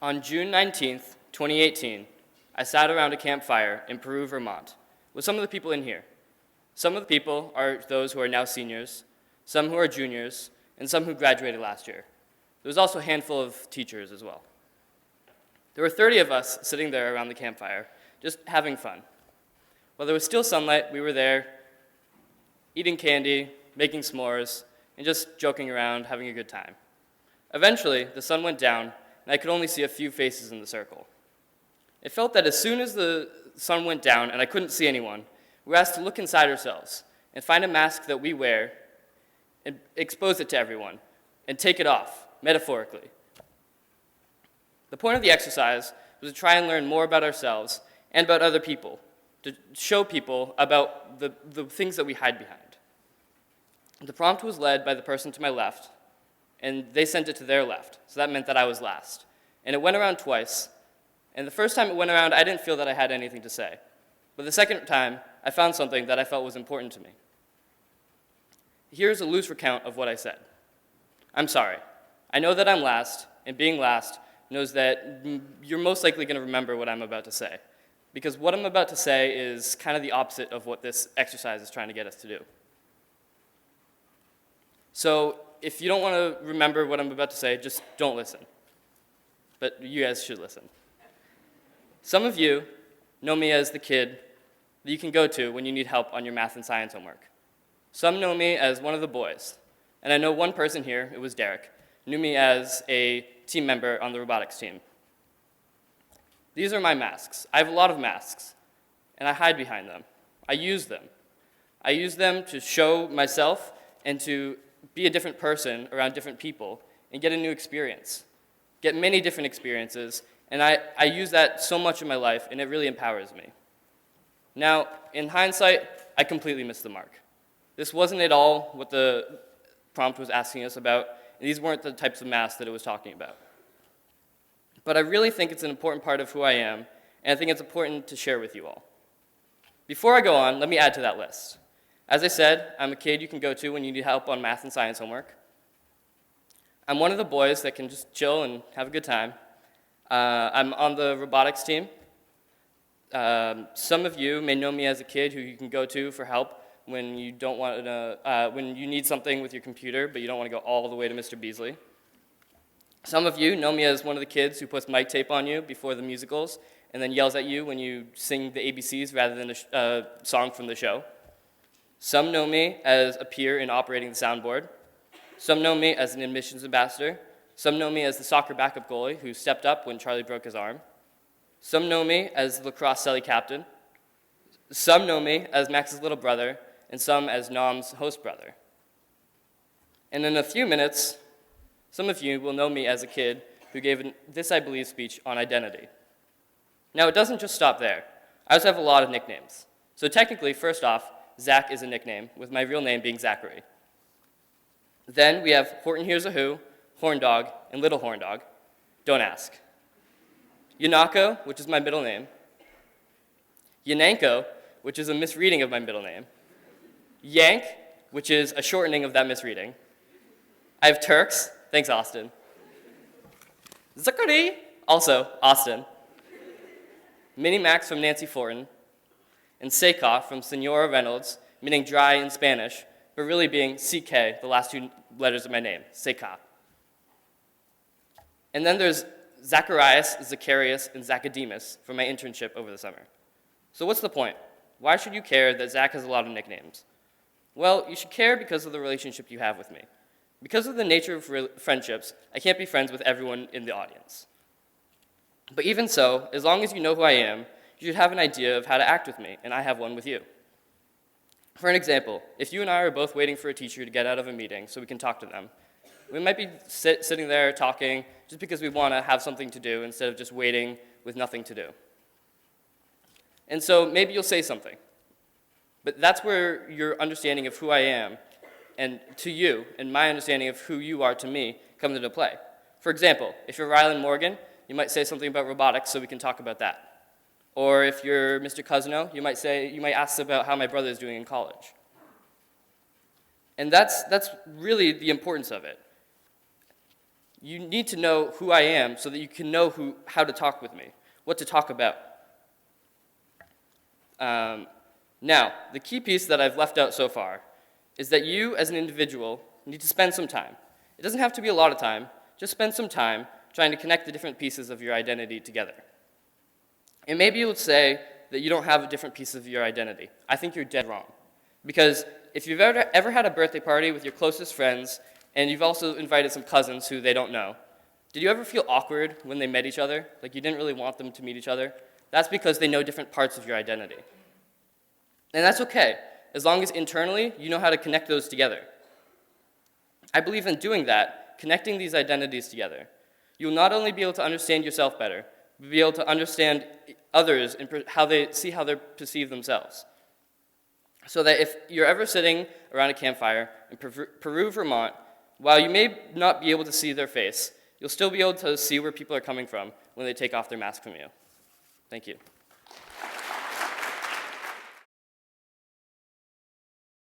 On June 19th, 2018, I sat around a campfire in Peru, Vermont, with some of the people in here. Some of the people are those who are now seniors, some who are juniors, and some who graduated last year. There was also a handful of teachers as well. There were 30 of us sitting there around the campfire, just having fun. While there was still sunlight, we were there, eating candy, making s'mores, and just joking around, having a good time. Eventually, the sun went down, and I could only see a few faces in the circle. It felt that as soon as the sun went down and I couldn't see anyone, we were asked to look inside ourselves and find a mask that we wear and expose it to everyone and take it off, metaphorically. The point of the exercise was to try and learn more about ourselves and about other people, to show people about the things that we hide behind. The prompt was led by the person to my left, and they sent it to their left, so that meant that I was last. And it went around twice, and the first time it went around, I didn't feel that I had anything to say. But the second time, I found something that I felt was important to me. Here's a loose recount of what I said. I'm sorry. I know that I'm last, and being last knows that you're most likely going to remember what I'm about to say, because what I'm about to say is kind of the opposite of what this exercise is trying to get us to do. So if you don't want to remember what I'm about to say, just don't listen. But you guys should listen. Some of you know me as the kid that you can go to when you need help on your math and science homework. Some know me as one of the boys. And I know one person here, it was Derek, knew me as a team member on the robotics team. These are my masks. I have a lot of masks, and I hide behind them. I use them. I use them to show myself and to be a different person around different people and get a new experience, get many different experiences, and I use that so much in my life, and it really empowers me. Now, in hindsight, I completely missed the mark. This wasn't at all what the prompt was asking us about, and these weren't the types of masks that it was talking about. But I really think it's an important part of who I am, and I think it's important to share with you all. Before I go on, let me add to that list. As I said, I'm a kid you can go to when you need help on math and science homework. I'm one of the boys that can just chill and have a good time. I'm on the robotics team. Some of you may know me as a kid who you can go to for help when you don't want to, when you need something with your computer, but you don't want to go all the way to Mr. Beasley. Some of you know me as one of the kids who puts mic tape on you before the musicals and then yells at you when you sing the ABCs rather than a song from the show. Some know me as a peer in operating the soundboard. Some know me as an admissions ambassador. Some know me as the soccer backup goalie who stepped up when Charlie broke his arm. Some know me as the lacrosse Selly captain. Some know me as Max's little brother, and some as Nom's host brother. And in a few minutes, some of you will know me as a kid who gave this I Believe speech on identity. Now, it doesn't just stop there. I also have a lot of nicknames. So technically, first off, Zack is a nickname, with my real name being Zachary. Then we have Horton Hears a Who, Horn Dog, and Little Horn Dog. Don't ask. Yanako, which is my middle name. Yananko, which is a misreading of my middle name. Yank, which is a shortening of that misreading. I have Turks, thanks Austin. Zachary, also Austin. Mini Max from Nancy Fortin. And Seika from Senora Reynolds, meaning dry in Spanish, but really being CK, the last two letters of my name, Seika. And then there's Zacharias, Zacharias, and Zachademus from my internship over the summer. So what's the point? Why should you care that Zach has a lot of nicknames? Well, you should care because of the relationship you have with me. Because of the nature of friendships, I can't be friends with everyone in the audience. But even so, as long as you know who I am, you should have an idea of how to act with me, and I have one with you. For an example, if you and I are both waiting for a teacher to get out of a meeting so we can talk to them, we might be sitting there talking just because we want to have something to do instead of just waiting with nothing to do. And so maybe you'll say something. But that's where your understanding of who I am and to you and my understanding of who you are to me comes into play. For example, if you're Rylan Morgan, you might say something about robotics so we can talk about that. Or if you're Mr. Cousino, you might ask about how my brother is doing in college. And that's really the importance of it. You need to know who I am so that you can know how to talk with me, what to talk about. Now, the key piece that I've left out so far is that you, as an individual, need to spend some time. It doesn't have to be a lot of time. Just spend some time trying to connect the different pieces of your identity together. And maybe you would say that you don't have different pieces of your identity. I think you're dead wrong. Because if you've ever had a birthday party with your closest friends, and you've also invited some cousins who they don't know, did you ever feel awkward when they met each other? Like you didn't really want them to meet each other? That's because they know different parts of your identity. And that's okay, as long as internally you know how to connect those together. I believe in doing that, connecting these identities together, you'll not only be able to understand yourself better, but be able to understand others and how they perceive themselves. So that if you're ever sitting around a campfire in Peru, Vermont, while you may not be able to see their face, you'll still be able to see where people are coming from when they take off their mask from you. Thank you.